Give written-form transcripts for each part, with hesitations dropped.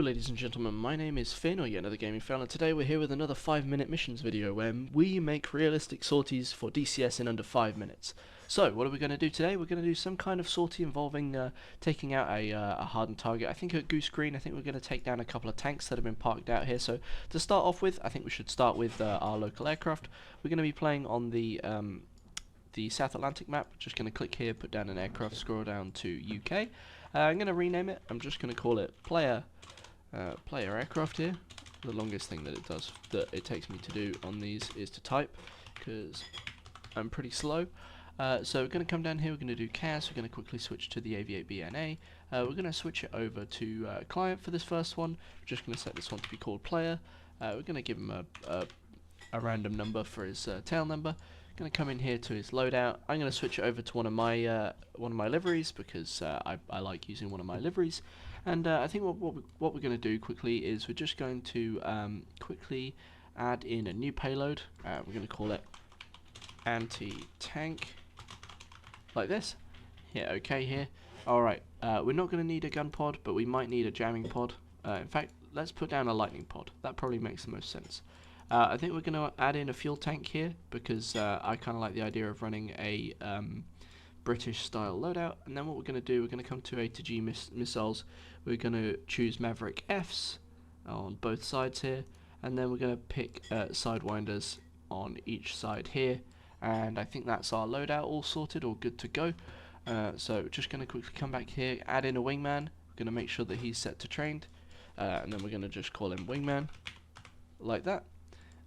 ladies and gentlemen, my name is Finn, or yet another gaming fan, and today we're here with another 5-minute missions video where we make realistic sorties for DCS in under 5 minutes. So, what are we going to do today? We're going to do some kind of sortie involving taking out a hardened target. I think at Goose Green, I think we're going to take down a couple of tanks that have been parked out here. So, to start off with, I think we should start with our local aircraft. We're going to be playing on the South Atlantic map. Just going to click here, put down an aircraft, scroll down to UK. I'm going to rename it. I'm just going to call it player aircraft here. The longest thing that it takes me to do on these is to type, because I'm pretty slow. So we're going to come down here, we're going to do CAS, we're going to quickly switch to the AV8BNA. We're going to switch it over to client for this first one. We're just going to set this one to be called player. We're going to give him a random number for his tail number. Going to come in here to his loadout. I'm going to switch it over to one of my liveries, because I like using one of my liveries. And I think what we're going to do quickly is we're just going to quickly add in a new payload. We're going to call it anti-tank, like this. Yeah, okay here. Alright, we're not going to need a gun pod, but we might need a jamming pod. In fact, let's put down a lightning pod. That probably makes the most sense. I think we're going to add in a fuel tank here, because I kind of like the idea of running a British style loadout. And then what we're going to do, we're going to come to A to G missiles. We're going to choose Maverick Fs on both sides here, and then we're going to pick sidewinders on each side here. And I think that's our loadout all sorted, all good to go. So just going to quickly come back here, add in a wingman. We're going to make sure that he's set to trained, and then we're going to just call him wingman, like that.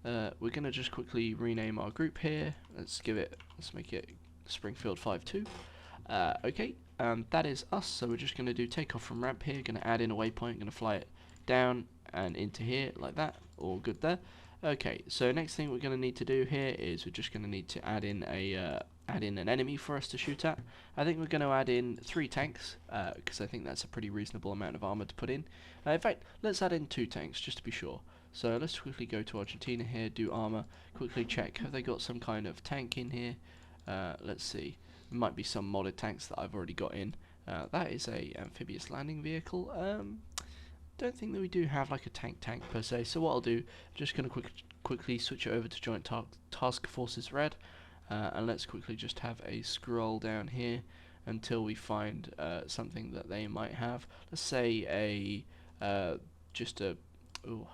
We're going to just quickly rename our group here. Let's make it Springfield 5-2. Okay, that is us. So we're just going to do takeoff from ramp here. Going to add in a waypoint. Going to fly it down and into here, like that. All good there. Okay, so next thing we're going to need to do here is we're just going to need to add in an enemy for us to shoot at. I think we're going to add in 3 tanks, because I think that's a pretty reasonable amount of armor to put in. In fact, let's add in 2 tanks just to be sure. So let's quickly go to Argentina here, do armor, quickly check, have they got some kind of tank in here? Let's see, there might be some modded tanks that I've already got in. That is a amphibious landing vehicle. Don't think that we do have like a tank per se, so what I'll do, I'm just going to quickly switch it over to Joint Task Forces Red, and let's quickly just have a scroll down here until we find something that they might have. Let's say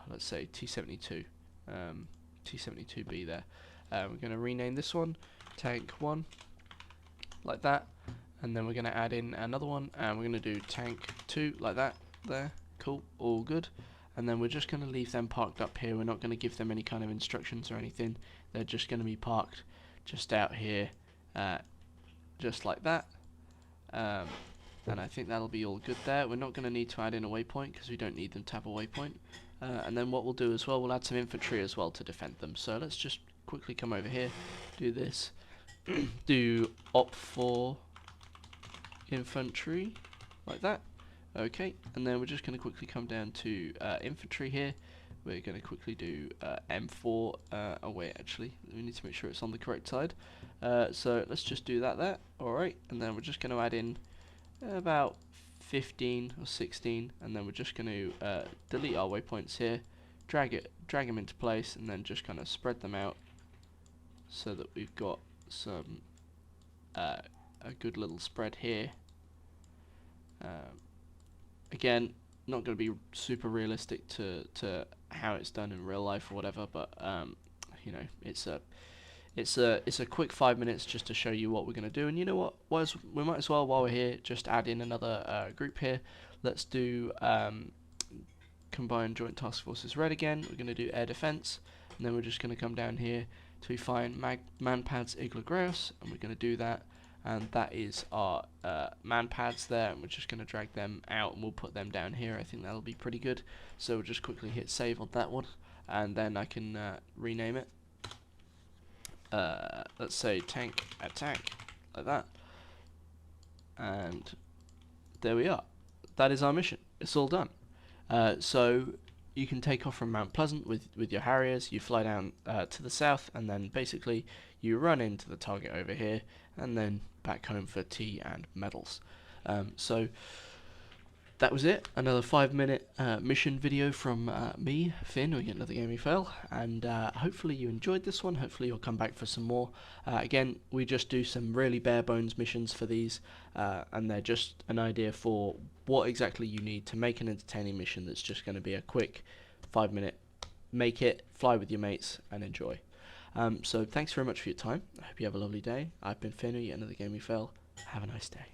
let's say T-72, T-72B there. We're going to rename this one Tank 1, like that, and then we're going to add in another one, and we're going to do Tank 2, like that, there. Cool, all good. And then we're just going to leave them parked up here. We're not going to give them any kind of instructions or anything. They're just going to be parked just out here, just like that. And I think that'll be all good there. We're not going to need to add in a waypoint, because we don't need them to have a waypoint. And then what we'll do as well, we'll add some infantry as well to defend them. So let's just quickly come over here, do this, do op for infantry, like that. Okay, and then we're just going to quickly come down to infantry here. We're going to quickly do M4. Oh wait, actually, we need to make sure it's on the correct side. So let's just do that there. Alright, and then we're just going to add in about 15 or 16, and then we're just going to delete our waypoints here, drag them into place, and then just kind of spread them out so that we've got some a good little spread here. Again, not going to be super realistic to how it's done in real life or whatever, but you know, it's a quick 5 minutes just to show you what we're going to do. And you know what, we might as well, while we're here, just add in another group here. Let's do Combined Joint Task Forces Red again. We're going to do air defense, and then we're just going to come down here till we find Manpads Igla Graus, and we're going to do that. And that is our man pads there, and we're just going to drag them out, and we'll put them down here. I think that'll be pretty good. So we'll just quickly hit save on that one, and then I can rename it. Let's say tank attack, like that. And there we are. That is our mission. It's all done. So you can take off from Mount Pleasant with your harriers. You fly down to the south, and then basically you run into the target over here, and then back home for tea and medals. So that was it. Another 5-minute mission video from me, Finn, or yet another gaming fail. And hopefully you enjoyed this one. Hopefully you'll come back for some more. Again, we just do some really bare bones missions for these, and they're just an idea for what exactly you need to make an entertaining mission that's just going to be a quick 5-minute, make it, fly with your mates, and enjoy. So thanks very much for your time. I hope you have a lovely day. I've been Finn, or yet another gaming fail. Have a nice day.